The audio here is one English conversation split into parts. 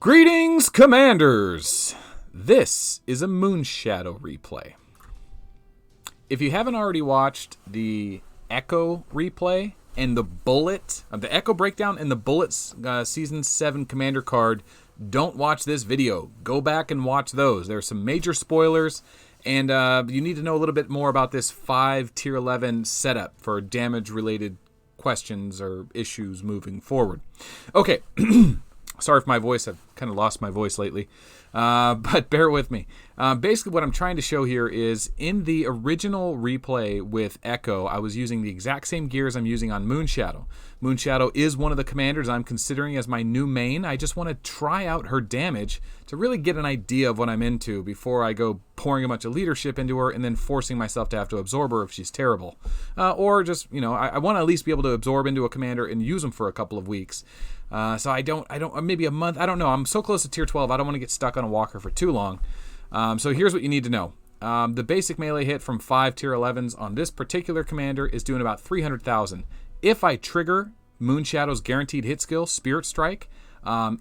Greetings, Commanders! This is a Moonshadow replay. If you haven't already watched the Echo replay and the Echo breakdown and the Bullets Season 7 Commander card, don't watch this video. Go back and watch those. There are some major spoilers, and you need to know a little bit more about this 5 Tier 11 setup for damage-related questions or issues moving forward. Okay. Sorry for my voice. I've kind of lost my voice lately, but bear with me. Basically, what I'm trying to show here is in the original replay with Echo, I was using the exact same gears I'm using on Moonshadow. Moonshadow is one of the commanders I'm considering as my new main. I just want to try out her damage to really get an idea of what I'm into before I go pouring a bunch of leadership into her and then forcing myself to have to absorb her if she's terrible. Or just, I want to at least be able to absorb into a commander and use them for a couple of weeks. So I don't, maybe a month, I don't know. I'm so close to tier 12, I don't want to get stuck on a walker for too long. So here's what you need to know. The basic melee hit from 5 tier 11s on this particular commander is doing about 300,000. If I trigger Moonshadow's guaranteed hit skill, Spirit Strike,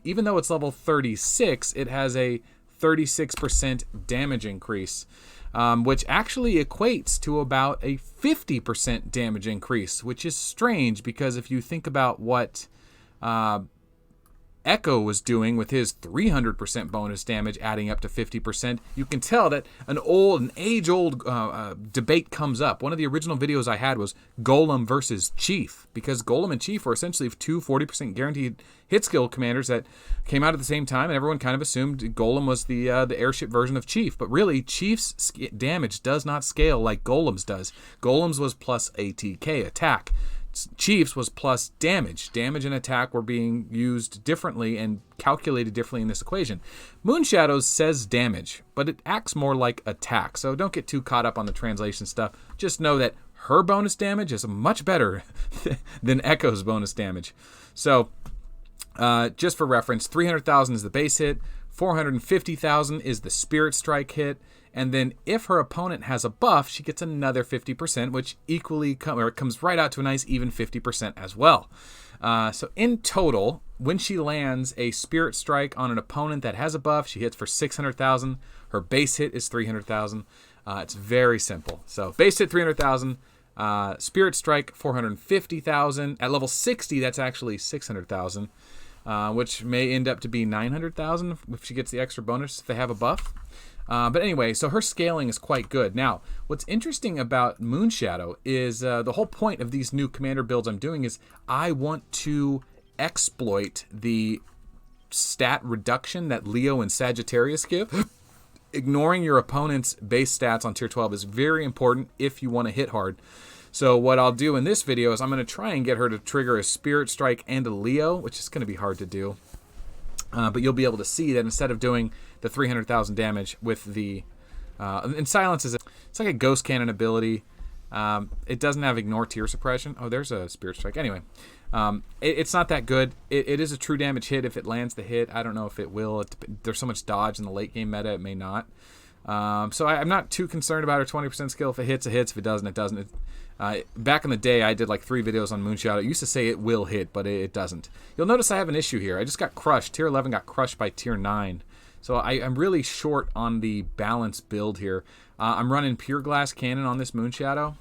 even though it's level 36, it has a 36% damage increase, which actually equates to about a 50% damage increase, which is strange because if you think about what Echo was doing with his 300% bonus damage adding up to 50%, you can tell that an age-old debate comes up. One of the original videos I had was Golem versus Chief, because Golem and Chief were essentially two 40% guaranteed hit skill commanders that came out at the same time, and everyone kind of assumed Golem was the airship version of Chief. But really, Chief's damage does not scale like Golem's does. Golem's was plus ATK, attack. Chief's was plus damage. Damage and attack were being used differently and calculated differently in this equation. Moonshadow's says damage, but it acts more like attack. So don't get too caught up on the translation stuff. Just know that her bonus damage is much better than Echo's bonus damage. So just for reference, 300,000 is the base hit, 450,000 is the Spirit Strike hit, and then if her opponent has a buff, she gets another 50%, which it comes right out to a nice even 50% as well. So in total, when she lands a Spirit Strike on an opponent that has a buff, she hits for 600,000. Her base hit is 300,000. It's very simple. So base hit 300,000, Spirit Strike 450,000. At level 60, that's actually 600,000, which may end up to be 900,000 if she gets the extra bonus if they have a buff. But anyway, so her scaling is quite good. Now, what's interesting about Moonshadow is the whole point of these new commander builds I'm doing is I want to exploit the stat reduction that Leo and Sagittarius give. Ignoring your opponent's base stats on tier 12 is very important if you want to hit hard. So what I'll do in this video is I'm going to try and get her to trigger a Spirit Strike and a Leo, which is going to be hard to do. But you'll be able to see that instead of doing the 300,000 damage with the... and Silence it's like a Ghost Cannon ability. It doesn't have Ignore Tier Suppression. Oh, there's a Spirit Strike. Anyway, it's not that good. It is a true damage hit if it lands the hit. I don't know if it will. There's so much dodge in the late game meta, it may not. So I'm not too concerned about her 20% skill. If it hits, it hits. If it doesn't, it doesn't. Back in the day, I did like 3 videos on Moonshadow. It used to say it will hit, but it doesn't. You'll notice I have an issue here. I just got crushed. Tier 11 got crushed by Tier 9. So I'm really short on the balance build here. I'm running Pure Glass Cannon on this Moonshadow.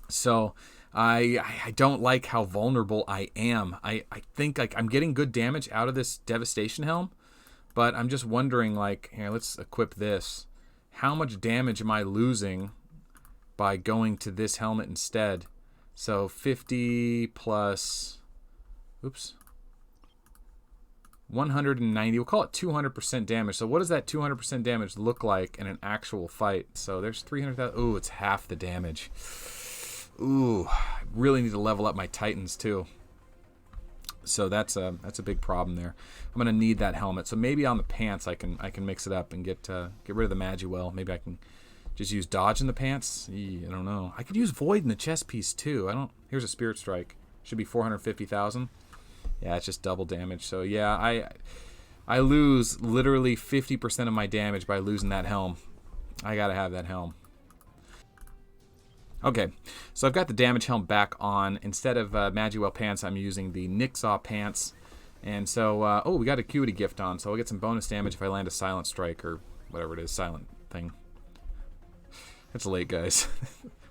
So I don't like how vulnerable I am. I think like I'm getting good damage out of this Devastation Helm. But I'm just wondering, like, here, let's equip this. How much damage am I losing by going to this helmet instead? So 50 plus, 190. We'll call it 200% damage. So what does that 200% damage look like in an actual fight? So there's 300,000. Ooh, it's half the damage. Ooh, I really need to level up my Titans too. So that's a big problem there. I'm gonna need that helmet. So maybe on the pants I can mix it up and get rid of the Magiwell. Maybe I can just use dodge in the pants. I don't know. I could use void in the chest piece too. Here's a Spirit Strike. Should be 450,000. Yeah, it's just double damage. So yeah, I lose literally 50% of my damage by losing that helm. I gotta have that helm. Okay, so I've got the damage helm back on. Instead of Magiwell pants, I'm using the Nixaw pants. And so, oh, we got a Pkwy gift on, so I'll get some bonus damage if I land a Silent Strike or whatever it is, Silent thing. It's late, guys.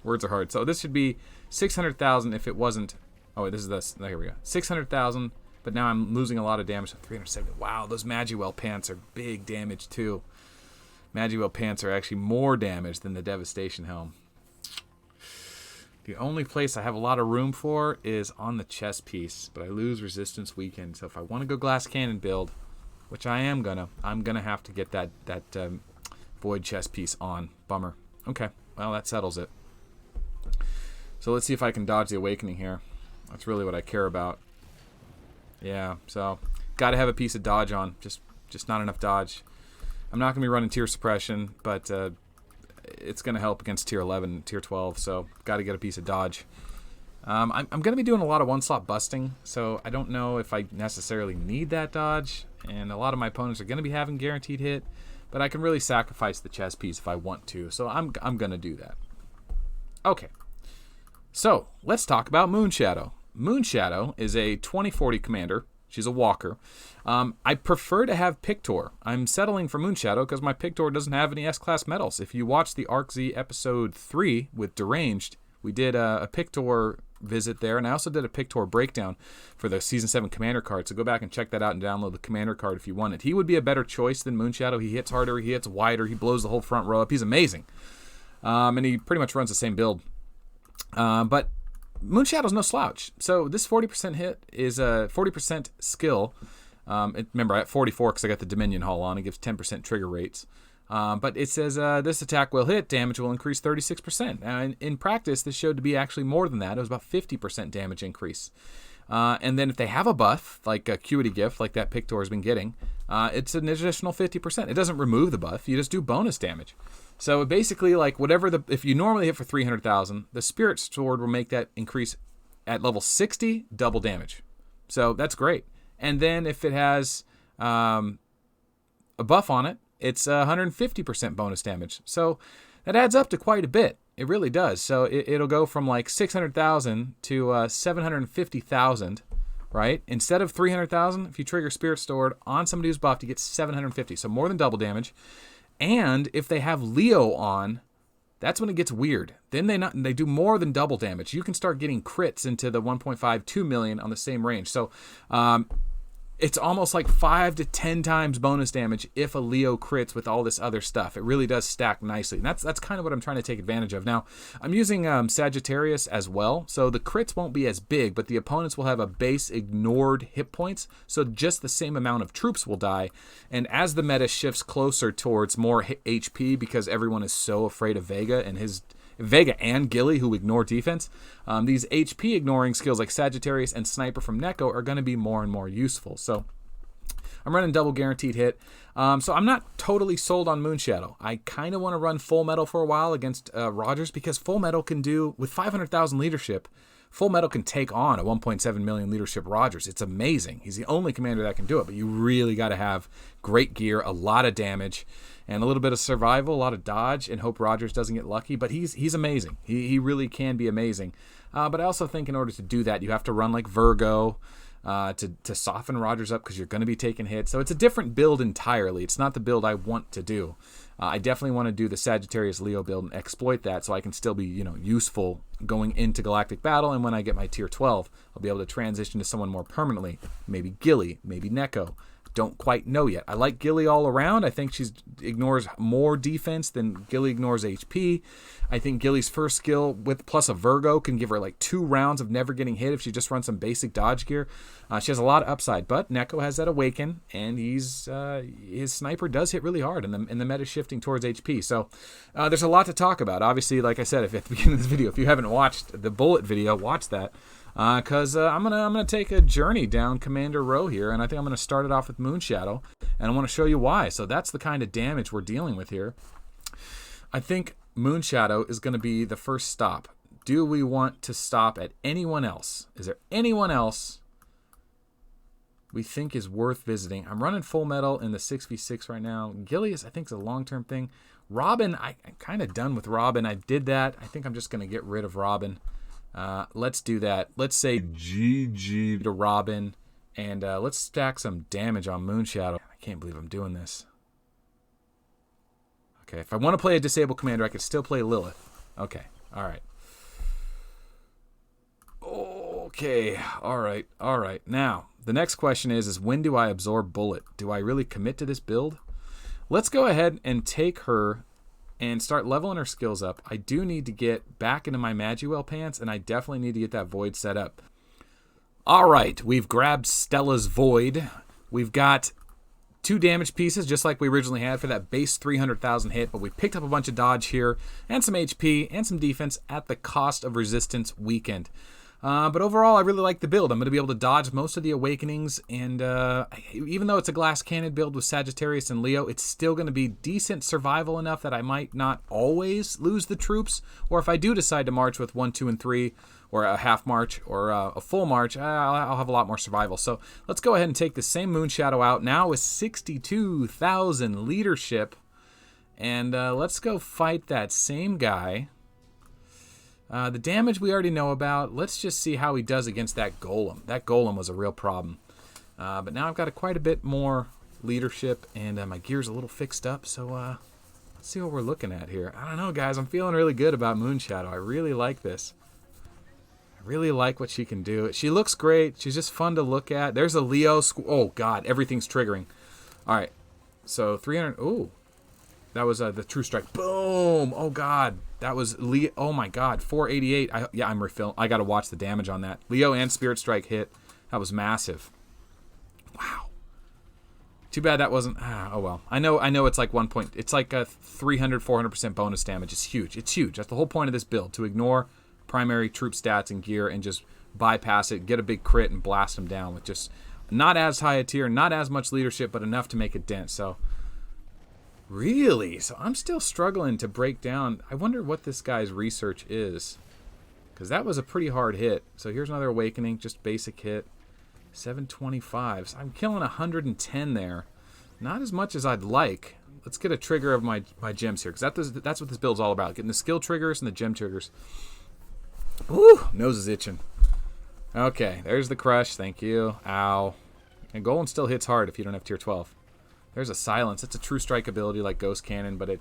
Words are hard. So this should be 600,000 if it wasn't. Oh, this is this. Here we go. 600,000, but now I'm losing a lot of damage. So 370. Wow, those Magiwell pants are big damage too. Magiwell pants are actually more damage than the Devastation Helm. The only place I have a lot of room for is on the chest piece, but I lose resistance weakened. So if I want to go glass cannon build, which I'm gonna have to get that void chest piece on. Bummer. Okay, well that settles it. So let's see if I can dodge the awakening here. That's really what I care about. Yeah, so got to have a piece of dodge on. Just not enough dodge. I'm not gonna be running tier suppression, but it's going to help against tier 11, tier 12, so got to get a piece of dodge. I'm going to be doing a lot of one-slot busting, so I don't know if I necessarily need that dodge, and a lot of my opponents are going to be having guaranteed hit, but I can really sacrifice the chess piece if I want to, so I'm going to do that. Okay, so let's talk about Moonshadow. Moonshadow is a 2040 commander. She's a walker. I prefer to have Pictor. I'm settling for Moonshadow because my Pictor doesn't have any S-Class medals. If you watch the ArcZ episode 3 with Deranged, we did a Pictor visit there, and I also did a Pictor breakdown for the Season 7 Commander card, so go back and check that out and download the Commander card if you want it. He would be a better choice than Moonshadow. He hits harder, he hits wider, he blows the whole front row up. He's amazing. And he pretty much runs the same build. But Moonshadow's no slouch. So this 40% hit is a 40% skill. Remember, I have 44 because I got the Dominion Hull on. It gives 10% trigger rates. But it says this attack will hit, damage will increase 36%. Now, in practice, this showed to be actually more than that. It was about 50% damage increase. And then if they have a buff, like a Pkwy gift, like that Pictor has been getting, it's an additional 50%. It doesn't remove the buff. You just do bonus damage. So basically, like whatever if you normally hit for 300,000, the Spirit Sword will make that increase at level 60, double damage. So that's great. And then if it has a buff on it, it's 150% bonus damage. So that adds up to quite a bit. It really does. So it'll go from like 600,000 to 750,000, right? Instead of 300,000, if you trigger Spirit Sword on somebody who's buffed, you get 750. So more than double damage. And if they have Leo on, that's when it gets weird. Then they do more than double damage. You can start getting crits into the 1.5, 2 million on the same range. So it's almost like 5 to 10 times bonus damage if a Leo crits with all this other stuff. It really does stack nicely. And that's kind of what I'm trying to take advantage of. Now, I'm using Sagittarius as well, so the crits won't be as big, but the opponents will have a base ignored hit points, so just the same amount of troops will die. And as the meta shifts closer towards more HP, because everyone is so afraid of Vega and Gilly, who ignore defense, these HP ignoring skills like Sagittarius and Sniper from Neko are going to be more and more useful. So I'm running double guaranteed hit. So I'm not totally sold on Moonshadow. I kind of want to run Full Metal for a while against Rogers, because Full Metal can do, with 500,000 leadership, Full Metal can take on a 1.7 million leadership Rogers. It's amazing. He's the only commander that can do it, but you really got to have great gear, a lot of damage, and a little bit of survival, a lot of dodge, and hope Rogers doesn't get lucky. But he's amazing. He really can be amazing. But I also think in order to do that, you have to run like Virgo to soften Rogers up, because you're going to be taking hits. So it's a different build entirely. It's not the build I want to do. I definitely want to do the Sagittarius Leo build and exploit that, so I can still be, useful going into Galactic Battle. And when I get my tier 12, I'll be able to transition to someone more permanently. Maybe Gilly, maybe Neko. Don't quite know yet. I like Gilly all around. I think she ignores more defense than Gilly ignores HP. I think Gilly's first skill with plus a Virgo can give her like 2 rounds of never getting hit if she just runs some basic dodge gear. She has a lot of upside, but Neko has that Awaken, and his Sniper does hit really hard, and the meta shifting towards HP. So there's a lot to talk about. Obviously, like I said, if at the beginning of this video, if you haven't watched the bullet video, watch that. Because I'm gonna take a journey down Commander Row here, and I think I'm gonna start it off with Moonshadow, and I want to show you why. So that's the kind of damage we're dealing with here. I think Moonshadow is going to be the first stop. Do we want to stop at anyone else? Is there anyone else we think is worth visiting? I'm running Full Metal in the 6v6 right now. Gilly I think is a long-term thing. Robin, I'm kind of done with Robin. I did that. I think I'm just going to get rid of Robin. Let's do that. Let's say GG to Robin And let's stack some damage on Moonshadow. I can't believe I'm doing this. Okay, if I want to play a disabled commander, I could still play Lilith. Okay, all right. Okay, all right. Now, the next question is when do I absorb Bullet? Do I really commit to this build? Let's go ahead and take her and start leveling her skills up. I do need to get back into my Magiwell pants, and I definitely need to get that Void set up. All right, we've grabbed Stella's Void. We've got 2 damage pieces, just like we originally had for that base 300,000 hit, but we picked up a bunch of dodge here, and some HP, and some defense at the cost of resistance weakened. But overall, I really like the build. I'm going to be able to dodge most of the Awakenings, and even though it's a Glass Cannon build with Sagittarius and Leo, it's still going to be decent survival enough that I might not always lose the troops, or if I do decide to march with 1, 2, and 3, or a half march, or a full march, I'll have a lot more survival. So let's go ahead and take the same Moonshadow out, now with 62,000 leadership, and let's go fight that same guy. The damage we already know about. Let's just see how he does against that Golem. That Golem was a real problem. But now I've got quite a bit more leadership, and my gear's a little fixed up, so let's see what we're looking at here. I don't know, guys. I'm feeling really good about Moonshadow. I really like this. I really like what she can do. She looks great. She's just fun to look at. There's a Leo. Oh, God. Everything's triggering. All right. So 300. Ooh. That was the True Strike. Boom. Oh, God. That was Leo. Oh, my God. 488. Yeah, I'm refilling. I got to watch the damage on that. Leo and Spirit Strike hit. That was massive. Wow. Too bad that wasn't. Oh, well. I know it's like 1 point. It's like a 300, 400% bonus damage. It's huge. It's huge. That's the whole point of this build, to ignore primary troop stats and gear and just bypass it, get a big crit, and blast them down with just not as high a tier, not as much leadership, but enough to make a dent. So, really? So I'm still struggling to break down. I wonder what this guy's research is, because that was a pretty hard hit. So here's another Awakening, just basic hit. 725. So I'm killing 110 there. Not as much as I'd like. Let's get a trigger of my gems here, because that's what this build's all about. Getting the skill triggers and the gem triggers. Woo! Nose is itching. Okay, there's the crush. Thank you. Ow. And Golem still hits hard if you don't have tier 12. There's a silence. It's a True Strike ability like Ghost Cannon, but it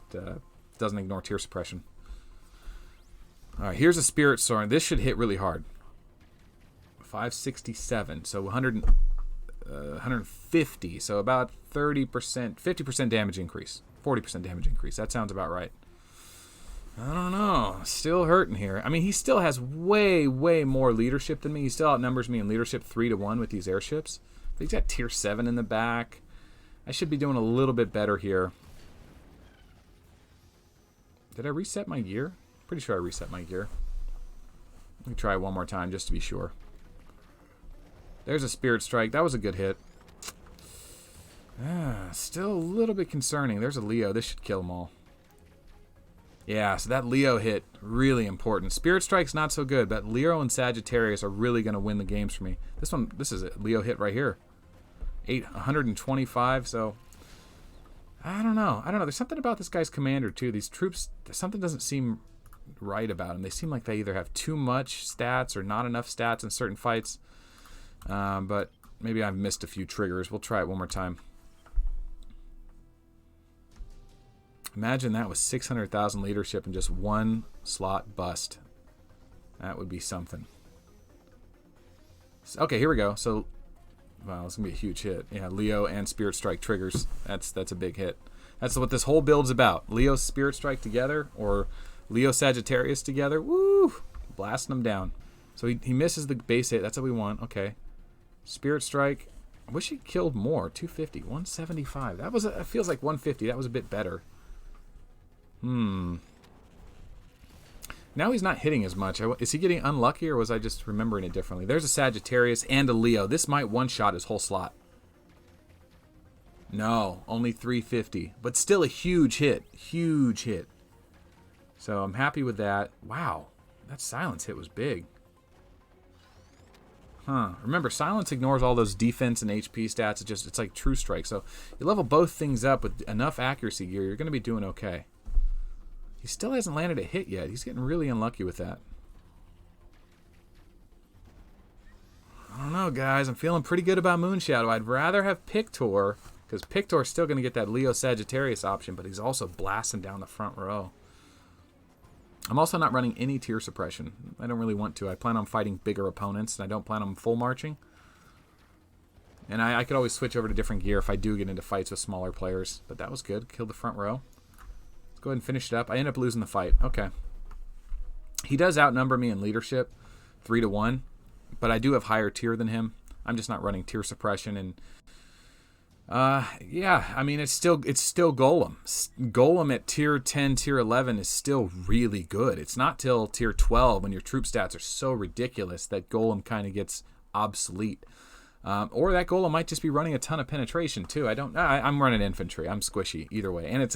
doesn't ignore tier suppression. All right, here's a Spirit Sword. This should hit really hard. 567, so 150, so about 30%, 50% damage increase, 40% damage increase. That sounds about right. I don't know. Still hurting here. I mean, he still has way, way more leadership than me. He still outnumbers me in leadership 3-1 with these airships. But he's got tier 7 in the back. I should be doing a little bit better here. Did I reset my gear? Pretty sure I reset my gear. Let me try it one more time just to be sure. There's a Spirit Strike. That was a good hit. Still a little bit concerning. There's a Leo. This should kill them all. Yeah, so that Leo hit, really important. Spirit Strike's not so good, but Leo and Sagittarius are really going to win the games for me. This is a Leo hit right here. 125, so I don't know. There's something about this guy's commander, too. These troops, something doesn't seem right about them. They seem like they either have too much stats or not enough stats in certain fights. But maybe I've missed a few triggers. We'll try it one more time. Imagine that with 600,000 leadership and just one slot bust. That would be something. Okay, here we go. So, wow, it's going to be a huge hit. Yeah, Leo and Spirit Strike triggers. That's a big hit. That's what this whole build's about. Leo Spirit Strike together or Leo Sagittarius together. Woo! Blasting them down. So he misses the base hit. That's what we want. Okay. Spirit Strike. I wish he killed more. 250. 175. That was it feels like 150. That was a bit better. Now he's not hitting as much. Is he getting unlucky, or was I just remembering it differently? There's a Sagittarius and a Leo. This might one-shot his whole slot. No, only 350. But still a huge hit. Huge hit. So I'm happy with that. Wow. That silence hit was big. Remember, silence ignores all those defense and HP stats. It's like True Strike. So you level both things up with enough accuracy gear, you're going to be doing okay. He still hasn't landed a hit yet. He's getting really unlucky with that. I don't know, guys. I'm feeling pretty good about Moonshadow. I'd rather have Pkwy, because Pkwy's still going to get that Leo Sagittarius option, but he's also blasting down the front row. I'm also not running any tier suppression. I don't really want to. I plan on fighting bigger opponents, and I don't plan on full marching. And I could always switch over to different gear if I do get into fights with smaller players. But that was good. Killed the front row. Let's go ahead and finish it up. I end up losing the fight. Okay. He does outnumber me in leadership, 3-1. But I do have higher tier than him. I'm just not running tier suppression. And yeah, I mean, it's still Golem. Golem at tier 10, tier 11 is still really good. It's not till tier 12 when your troop stats are so ridiculous that Golem kind of gets obsolete. Or that Golem might just be running a ton of penetration too. I'm running infantry. I'm squishy either way, and it's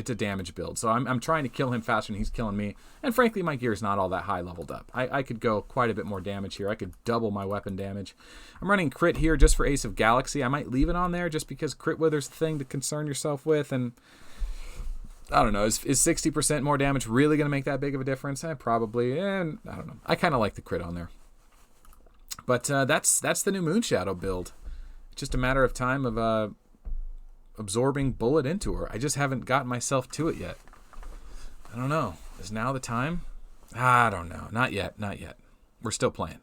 a damage build. So I'm trying to kill him faster than he's killing me. And frankly, my gear is not all that high leveled up. I could go quite a bit more damage here. I could double my weapon damage. I'm running crit here just for Ace of Galaxy. I might leave it on there just because crit wither's the thing to concern yourself with. And I don't know, is 60% more damage really going to make that big of a difference? Probably. And I don't know. I kind of like the crit on there. But that's the new Moonshadow build. It's just a matter of time of absorbing Bullet into her. I just haven't gotten myself to it yet. I don't know. Is now the time? I don't know. Not yet. Not yet. We're still playing.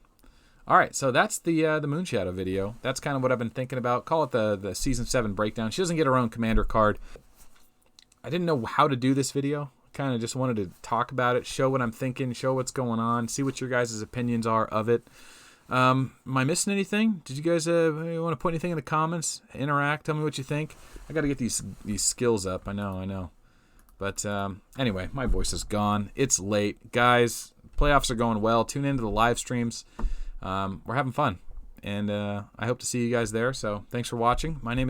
All right, so that's the Moonshadow video. That's kind of what I've been thinking about. Call it the Season 7 breakdown. She doesn't get her own commander card. I didn't know how to do this video. Kind of just wanted to talk about it, show what I'm thinking, show what's going on, see what your guys' opinions are of it. Am I missing anything? Did you guys want to put anything in the comments? Interact. Tell me what you think. I got to get these skills up. I know. But anyway, my voice is gone. It's late. Guys, playoffs are going well. Tune into the live streams. We're having fun. And I hope to see you guys there. So thanks for watching. My name is